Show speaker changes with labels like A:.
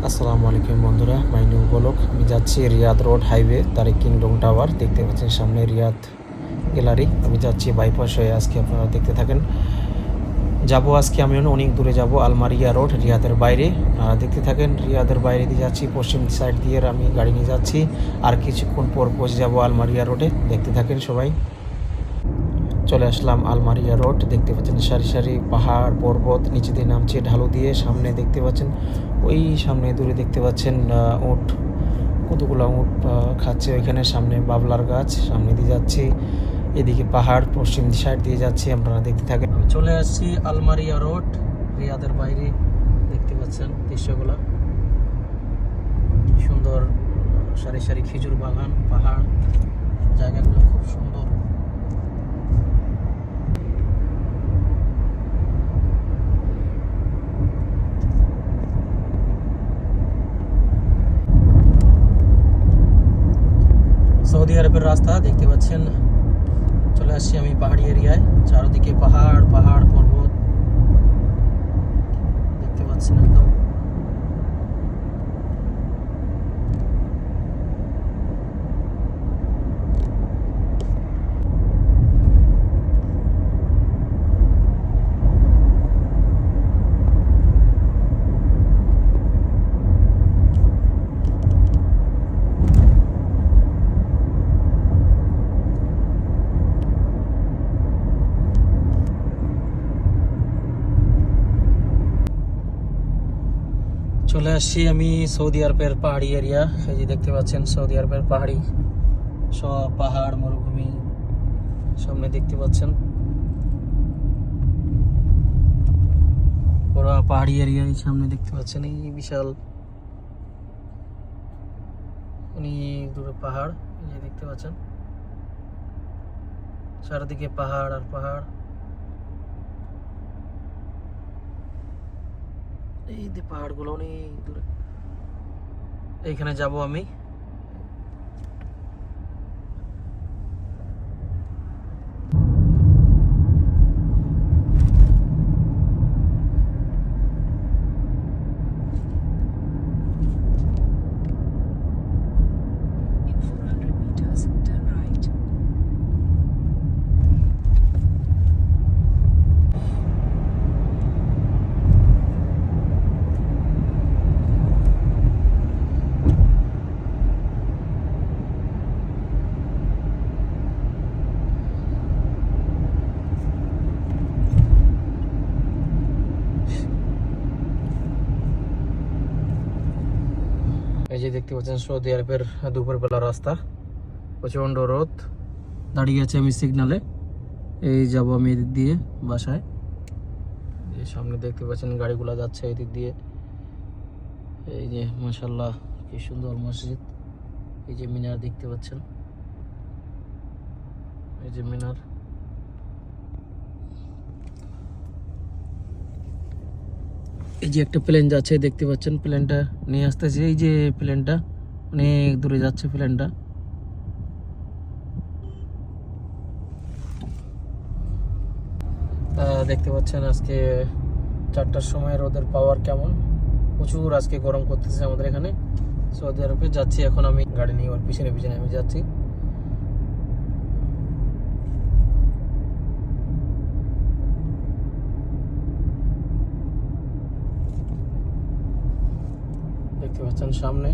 A: আসসালামু আলাইকুম বন্ধুরা, মাই নিউ ব্লগ। আমি যাচ্ছি রিয়াদ রোড হাইওয়ে তারেক কিংডম টাওয়ার। দেখতে পাচ্ছেন সামনে রিয়াদ গ্যালারি। আমি যাচ্ছি বাইপাস হয়ে। আজকে আপনারা দেখতে থাকেন। আজকে আমি অনেক দূরে যাব, আলমারিয়া রোড, রিয়াদের বাইরে। আপনারা দেখতে থাকেন। রিয়াদের বাইরে দিয়ে যাচ্ছি, পশ্চিম সাইড দিয়ে আমি গাড়ি নিয়ে যাচ্ছি। আর কিছুক্ষণ পর পৌঁছে যাব আলমারিয়া রোডে। দেখতে থাকেন সবাই। চলে আসলাম আলমারিয়া রোড। দেখতে পাচ্ছেন সারি সারি পাহাড় পর্বত, নিচে দিয়ে নামছে ঢালু দিয়ে। সামনে দেখতে পাচ্ছেন, ওই সামনে দূরে দেখতে পাচ্ছেন উট, কতগুলো উট খাচ্ছে ওইখানে। সামনে বাবলার গাছ, সামনে দিয়ে যাচ্ছি। এদিকে পাহাড়, পশ্চিম সাইড দিয়ে যাচ্ছি। আপনারা দেখতে থাকেন। আমি চলে আসছি আলমারিয়া রোড, রিয়াদের বাইরে। দেখতে পাচ্ছেন দৃশ্যগুলো সুন্দর। সারি সারি খেজুর বাগান, পাহাড়, জায়গাগুলো খুব সুন্দর। সৌদি আরবের রাস্তা দেখতে পাচ্ছেন। চলে আসছি আমি পাহাড়ি এরিয়ায়। চারদিকে পাহাড় পাহাড় পর্বত দেখতে পাচ্ছেন একদম। চলে আসছি আমি সৌদি আরবের পাহাড়ি এরিয়া। এই যে দেখতে পাচ্ছেন সৌদি আরবের পাহাড়ি, সব পাহাড় মরুভূমি সামনে দেখতে পাচ্ছেন। পুরো পাহাড়ি এরিয়া সামনে দেখতে পাচ্ছেন। এই বিশাল অনেক দূরে পাহাড়, এই যে দেখতে পাচ্ছেন চারিদিকে পাহাড় আর পাহাড়। এই যে পাহাড়গুলো অনেক দূরে। এইখানে যাব আমি। এই যে দেখতে পাচ্ছেন সৌদি আরবের দুপুরবেলা রাস্তা, প্রচন্ড রোদ। দাঁড়িয়ে আছে আমি সিগনালে। এই যাব আমি এদিক দিয়ে বাসায়। এই সামনে দেখতে পাচ্ছেন গাড়িগুলো যাচ্ছে এই দিক দিয়ে। এই যে মাশাআল্লাহ কি সুন্দর মসজিদ। এই যে মিনার দেখতে পাচ্ছেন, এই যে মিনার। এই যে একটা প্লেন যাচ্ছে দেখতে পাচ্ছেন, প্লেনটা নিয়ে আসতেছে। এই যে প্লেনটা অনেক দূরে যাচ্ছে প্লেনটা। দেখতে পাচ্ছেন আজকে 4টার সময় রোদের পাওয়ার কেমন। প্রচুর আজকে গরম করতেছে আমাদের এখানে সৌদি আরবে। যাচ্ছি এখন আমি গাড়ি নিয়ে, ওর পিছনে পিছনে আমি যাচ্ছি। দেখতে পাচ্ছেন সামনে